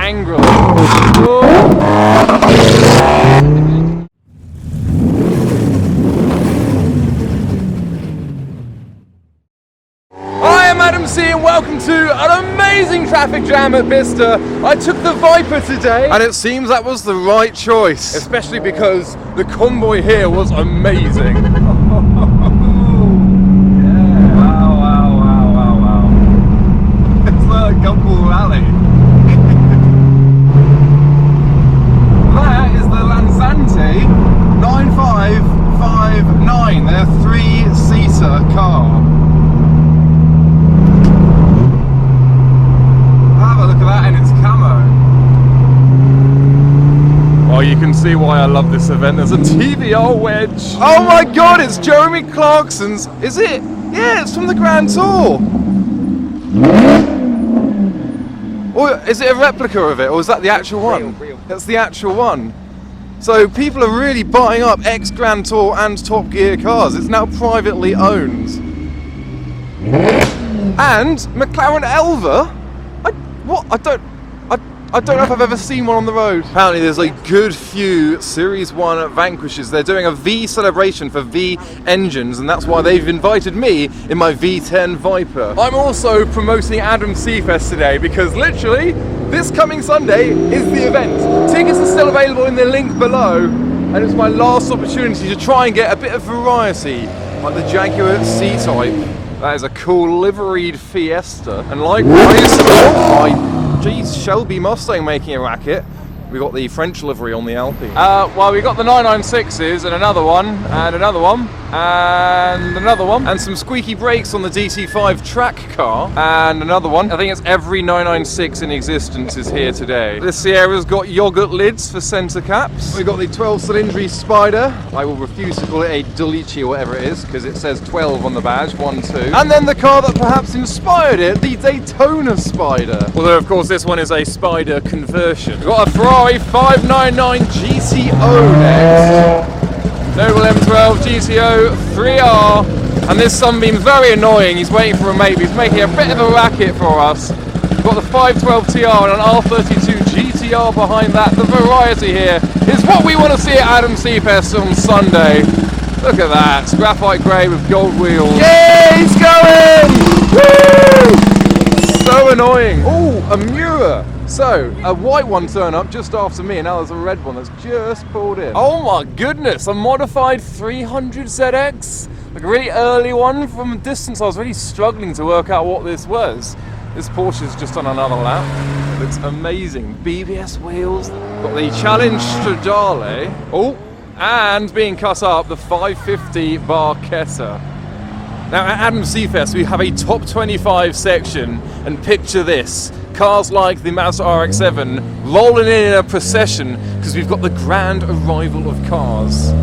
angrily. Oh. Adam C and welcome to an amazing traffic jam at Bicester. I took the Viper today and it seems that was the right choice, especially because the convoy here was amazing. Yeah, wow. It's like a Gumball Rally. That is the Lanzante 9559, their 3-seater car. And it's camo. Oh, you can see why I love this event. There's a TVR wedge. Oh my god, it's Jeremy Clarkson's. Is it? Yeah, it's from the Grand Tour. Or is it a replica of it, or is that the actual one? Real. That's the actual one. So people are really buying up ex-Grand Tour and Top Gear cars. It's now privately owned. And McLaren Elva. What? I don't know if I've ever seen one on the road. Apparently there's a good few Series 1 Vanquishes. They're doing a V celebration for V engines, and that's why they've invited me in my V10 Viper. I'm also promoting Adam C Fest today because literally this coming Sunday is the event. Tickets are still available in the link below, and it's my last opportunity to try and get a bit of variety, like the Jaguar C-Type. That is a cool liveried Fiesta. And likewise, geez, Shelby Mustang making a racket. We got the French livery on the Alpine. Well, we got the 996s and another one, and another one, and another one, and some squeaky brakes on the DT5 track car, and another one. I think it's every 996 in existence is here today. This Sierra's got yogurt lids for centre caps. We've got the 12-cylindry Spider. I will refuse to call it a Delici or whatever it is, because it says 12 on the badge, 1, 2. And then the car that perhaps inspired it, the Daytona Spider. Although, of course, this one is a Spider conversion. We've got a Ferrari 599 GTO next. Noble M12 GTO 3R. And this Sunbeam's very annoying. He's waiting for a mate. He's making a bit of a racket for us. We've got the 512 TR and an R32 GTR behind that. The variety here is what we want to see at Adam C Fest on Sunday. Look at that. Graphite grey with gold wheels. Yeah, he's going! Woo! So annoying. Oh, a Miura. So, a white one turned up just after me, and now there's a red one that's just pulled in. Oh my goodness, a modified 300ZX. Like a really early one. From a distance, I was really struggling to work out what this was. This Porsche's just on another lap. It looks amazing. BBS wheels. Got the Challenge Stradale. Oh, and being cut up, the 550 Barchetta. Now at Adam C Fest we have a top 25 section, and picture this. Cars like the Mazda RX-7 rolling in a procession because we've got the grand arrival of cars.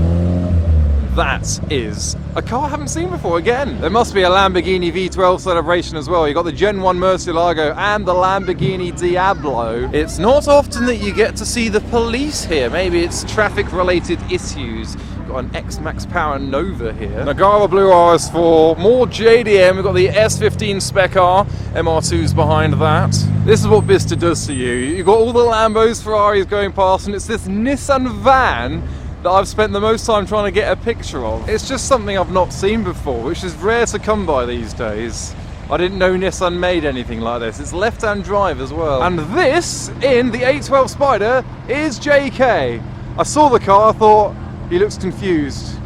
That is a car I haven't seen before again. There must be a Lamborghini V12 celebration as well. You've got the Gen 1 Murcielago and the Lamborghini Diablo. It's not often that you get to see the police here. Maybe it's traffic-related issues. Got an X-Max Power Nova here. Nagara Blue RS4, more JDM. We've got the S15 Spec R, MR2s behind that. This is what Bicester does to you. You've got all the Lambos, Ferraris going past, and it's this Nissan van that I've spent the most time trying to get a picture of. It's just something I've not seen before, which is rare to come by these days. I didn't know Nissan made anything like this. It's left-hand drive as well. And this, in the 812 Spider, is JK. I saw the car, I thought, he looks confused.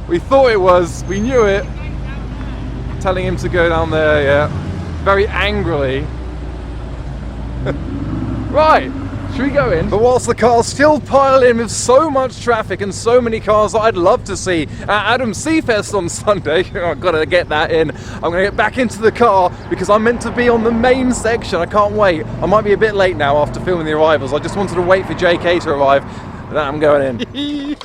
We thought it was, we knew it. Telling him to go down there, yeah. Very angrily. Right. Should we go in? But whilst the cars still pile in with so much traffic and so many cars that I'd love to see at Adam C Fest on Sunday, I've got to get that in. I'm going to get back into the car because I'm meant to be on the main section. I can't wait. I might be a bit late now after filming the arrivals. I just wanted to wait for JK to arrive, and then I'm going in.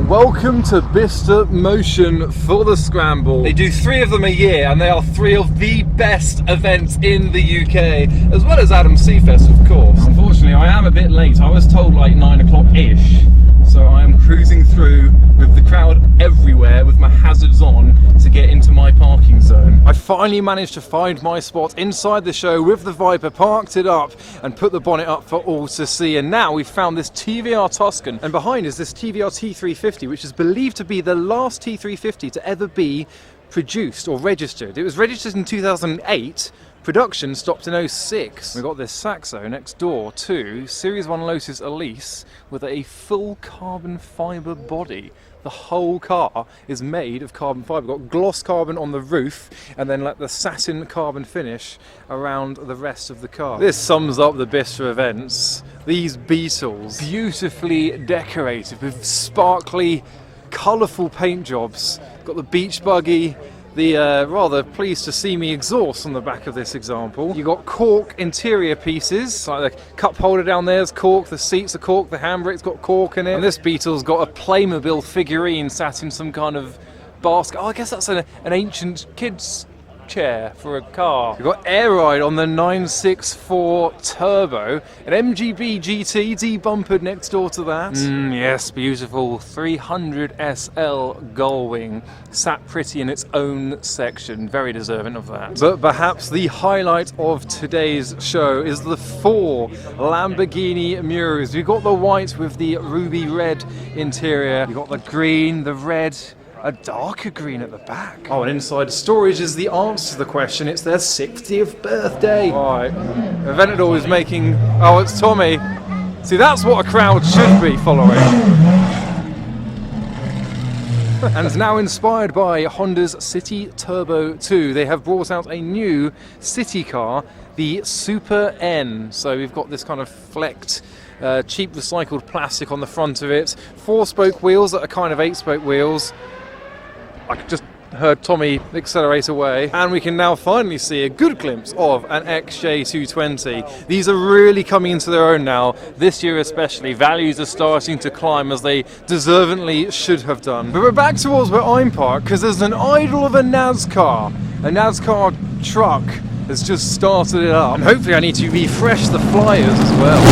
Welcome to Bicester Motion for the Scramble. They do 3 of them a year, and they are 3 of the best events in the UK, as well as Adam C Fest, of course. Unfortunately, I am a bit late. I was told like 9 o'clock-ish, so So I am cruising through with the crowd everywhere with my hazards on to get into my parking zone. I finally managed to find my spot inside the show with the Viper, parked it up and put the bonnet up for all to see. And now we've found this TVR Tuscan, and behind is this TVR T350, which is believed to be the last T350 to ever be produced or registered. It was registered in 2008. Production stopped in 06. We've got this Saxo next door to Series 1 Lotus Elise with a full carbon fibre body. The whole car is made of carbon fibre. Got gloss carbon on the roof and then like the satin carbon finish around the rest of the car. This sums up the Bicester events. These Beetles, beautifully decorated with sparkly, colourful paint jobs. Got the beach buggy, the rather pleased to see me exhaust on the back of this example. You got cork interior pieces, like the cup holder down there is cork, the seats are cork, the handbrake's got cork in it. And this Beetle's got a Playmobil figurine sat in some kind of basket. Oh, I guess that's an ancient kid's chair for a car. We've got air ride on the 964 Turbo, an MGB GT debumpered next door to that. Yes, beautiful 300 SL Gullwing, sat pretty in its own section, very deserving of that. But perhaps the highlight of today's show is the 4 Lamborghini Miuras. We've got the white with the ruby red interior, we've got the green, the red, a darker green at the back. Oh, and inside storage is the answer to the question. It's their 60th birthday. Right. Aventador is making... Oh, it's Tommy. See, that's what a crowd should be following. And now inspired by Honda's City Turbo 2, they have brought out a new city car, the Super N. So we've got this kind of flecked, cheap recycled plastic on the front of it. 4-spoke wheels that are kind of 8-spoke wheels. I just heard Tommy accelerate away, and we can now finally see a good glimpse of an XJ220. These are really coming into their own now, this year especially. Values are starting to climb as they deservingly should have done. But we're back towards where I'm parked because there's an idol of a NASCAR. A NASCAR truck has just started it up, and hopefully I need to refresh the flyers as well.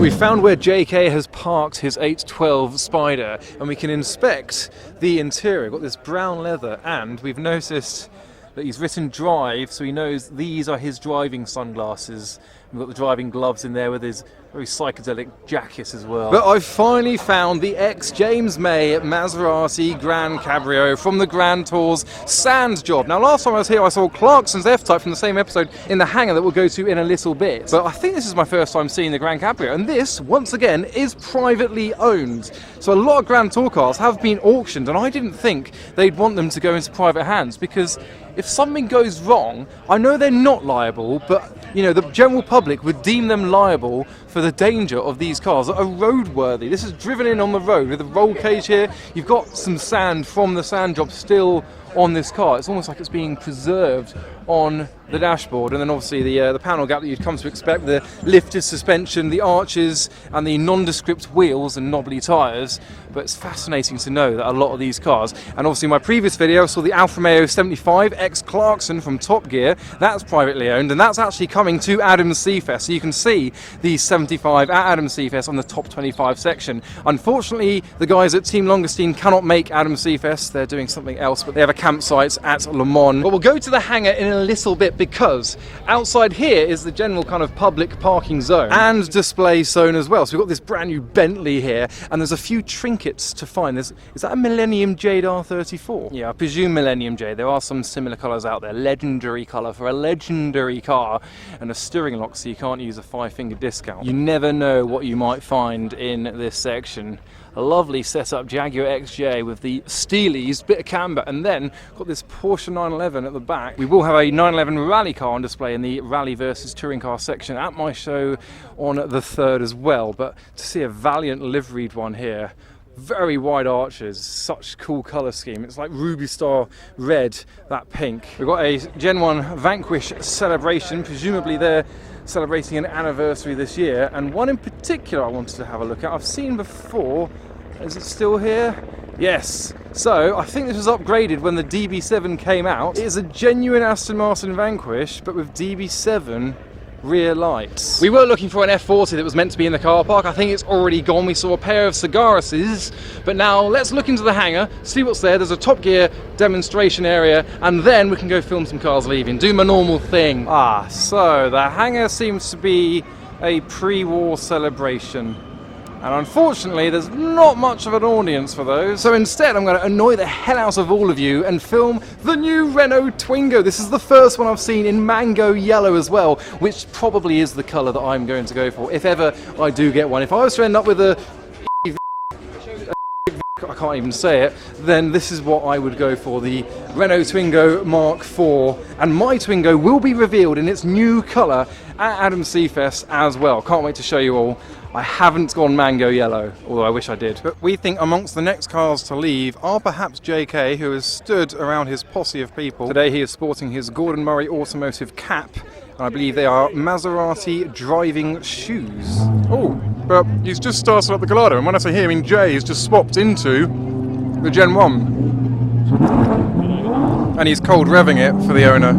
We found where JK has parked his 812 Spider, and we can inspect the interior. We've got this brown leather, and we've noticed that he's written drive, so he knows these are his driving sunglasses. We've got the driving gloves in there with his very psychedelic jacket as well. But I've finally found the ex-James May Maserati Grand Cabrio from the Grand Tour's sand job. Now, last time I was here, I saw Clarkson's F-Type from the same episode in the hangar that we'll go to in a little bit. But I think this is my first time seeing the Grand Cabrio, and this, once again, is privately owned. So a lot of Grand Tour cars have been auctioned, and I didn't think they'd want them to go into private hands, because if something goes wrong, I know they're not liable, but you know, the general public would deem them liable for the danger of these cars that are roadworthy. This is driven in on the road with a roll cage here. You've got some sand from the sand job still on this car. It's almost like it's being preserved on the dashboard, and then obviously the panel gap that you'd come to expect, the lifted suspension, the arches, and the nondescript wheels and knobbly tyres. But it's fascinating to know that a lot of these cars, and obviously in my previous video I saw the Alfa Romeo 75 X Clarkson from Top Gear, that's privately owned, and that's actually coming to Adams Seafest, so you can see the 75 at Adams Seafest on the top 25 section. Unfortunately, the guys at Team Longestein cannot make Adams Seafest, they're doing something else, but they have a campsite at Le Mans. But we'll go to the hangar in a little bit, because outside here is the general kind of public parking zone and display zone as well. So we've got this brand new Bentley here, and there's a few trinkets to find. Is that a Millennium Jade R34? Yeah, I presume Millennium Jade. There are some similar colours out there. Legendary colour for a legendary car, and a steering lock, so you can't use a 5-finger discount. You never know what you might find in this section. A lovely setup Jaguar XJ with the Steelies, bit of camber, and then got this Porsche 911 at the back. We will have a 911 rally car on display in the rally versus touring car section at my show on the 3rd as well. But to see a Valiant liveried one here, very wide arches, such cool colour scheme. It's like Ruby Star red, that pink. We've got a Gen 1 Vanquish celebration, presumably they're celebrating an anniversary this year, and one in particular I wanted to have a look at. I've seen before. Is it still here? Yes. So I think this was upgraded when the DB7 came out. It is a genuine Aston Martin Vanquish, but with DB7 rear lights. We were looking for an F40 that was meant to be in the car park. I think it's already gone. We saw a pair of Cigaruses, but now let's look into the hangar, see what's there. There's a Top Gear demonstration area, and then we can go film some cars leaving, do my normal thing. So the hangar seems to be a pre-war celebration. And unfortunately, there's not much of an audience for those. So instead, I'm going to annoy the hell out of all of you and film the new Renault Twingo. This is the first one I've seen in mango yellow as well, which probably is the colour that I'm going to go for, if ever I do get one. If I was to end up with a I can't even say it, then this is what I would go for, the Renault Twingo Mark IV. And my Twingo will be revealed in its new colour at Adam Seafest as well. Can't wait to show you all. I haven't gone mango yellow, although I wish I did. But we think amongst the next cars to leave are perhaps JK, who has stood around his posse of people. Today he is sporting his Gordon Murray Automotive cap, and I believe they are Maserati driving shoes. Oh, but he's just started up the Gallardo, and when I say he, I mean Jay, he's just swapped into the Gen 1. And he's cold revving it for the owner.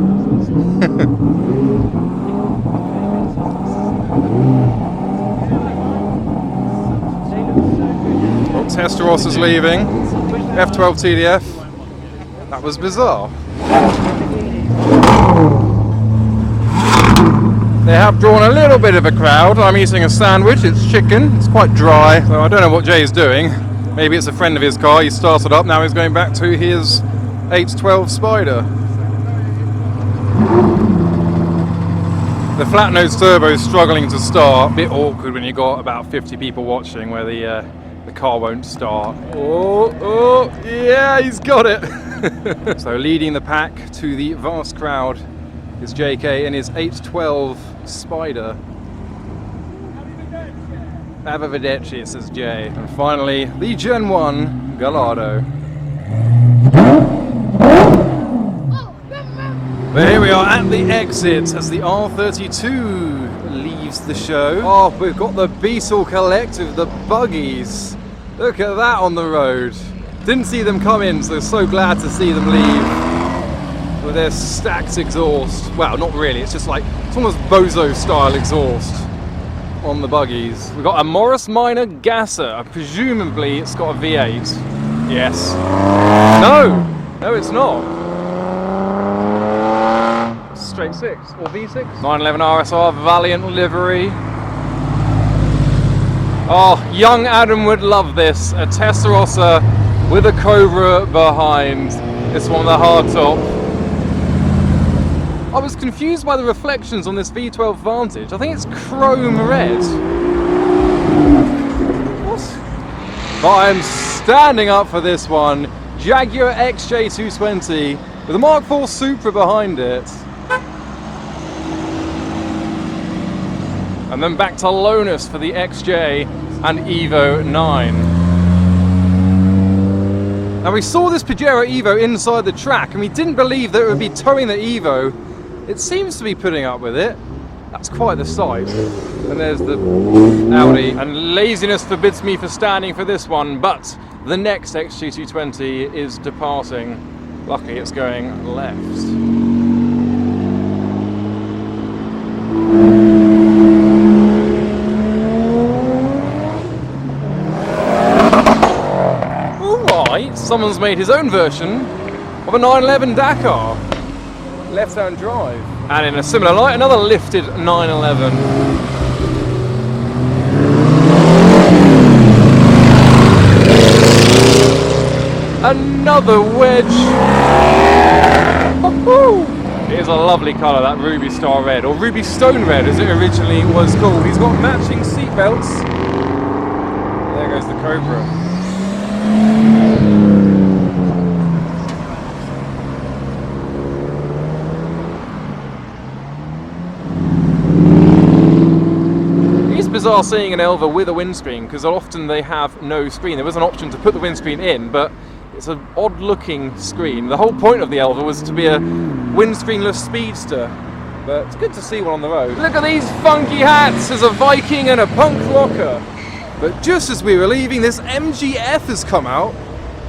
Testaros is leaving. F12 TDF. That was bizarre. They have drawn a little bit of a crowd. I'm eating a sandwich. It's chicken. It's quite dry, so I don't know what Jay is doing. Maybe it's a friend of his car. He started up. Now he's going back to his 812 Spider. The flat nose turbo is struggling to start. A bit awkward when you've got about 50 people watching, where the car won't start. Oh, yeah, he's got it. So leading the pack to the vast crowd is JK in his 812 Spider. Arrivederci, says Jay. And finally, the Gen 1 Gallardo. But here we are at the exit as the R32 leaves the show. Oh, we've got the Beetle Collective, the buggies. Look at that on the road. Didn't see them come in, so glad to see them leave. With their stacked exhaust. Well, not really, it's just like, it's almost Bozo style exhaust on the buggies. We've got a Morris Minor Gasser. Presumably it's got a V8. Yes. No, it's not. Straight 6 or V6. 911 RSR Valiant livery. Oh, young Adam would love this. A Testarossa with a Cobra behind. This one with a hardtop. I was confused by the reflections on this V12 Vantage. I think it's chrome red. What? But I'm standing up for this one. Jaguar XJ220 with a Mark IV Supra behind it. And then back to Lonus for the XJ and Evo 9. Now we saw this Pajero Evo inside the track and we didn't believe that it would be towing the Evo. It seems to be putting up with it. That's quite the sight. And there's the Audi. And laziness forbids me for standing for this one, but the next XJ220 is departing. Luckily it's going left. Someone's made his own version of a 911 Dakar. Left-hand drive. And in a similar light, another lifted 911. Another wedge. It is a lovely colour, that Ruby Star Red, or Ruby Stone Red as it originally was called. He's got matching seatbelts. There goes the Cobra. Bizarre seeing an Elva with a windscreen, because often they have no screen. There was an option to put the windscreen in, but it's an odd looking screen. The whole point of the Elva was to be a windscreenless speedster, but it's good to see one on the road. Look at these funky hats. There's a Viking and a punk rocker. But just as we were leaving, this MGF has come out.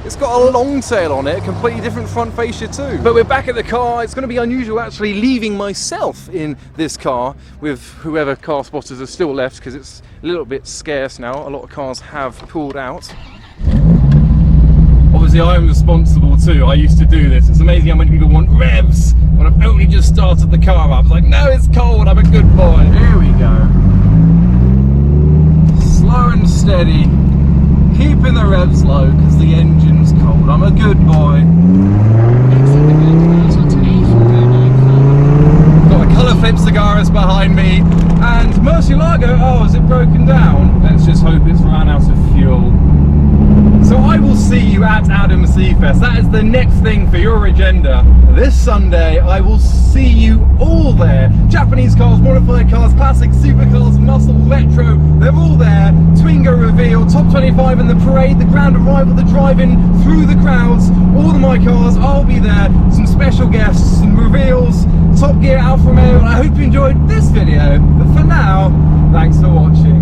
It's got a long tail on it, a completely different front fascia too. But we're back at the car. It's going to be unusual actually leaving myself in this car with whoever car spotters are still left, because it's a little bit scarce now. A lot of cars have pulled out. Obviously I am responsible too. I used to do this. It's amazing how many people want revs when I've only just started the car up. It's like, no, it's cold, I'm a good boy. Here we go. Slow and steady. Keeping the revs low because the engine's cold. I'm a good boy. Got a colour flip cigarist behind me. And Murcielago, oh, is it broken down? Let's just hope it's run out of fuel. So I will see you at Adam Seafest. That is the next thing for your agenda. This Sunday, I will see you all there. Japanese cars, modified cars, classic supercars, muscle, retro, they're all there. Twingo reveal, top 25 in the parade, the grand arrival, the drive-in, through the crowds, all of my cars, I'll be there. Some special guests, some reveals, Top Gear, Alfa Romeo. I hope you enjoyed this video, but for now, thanks for watching.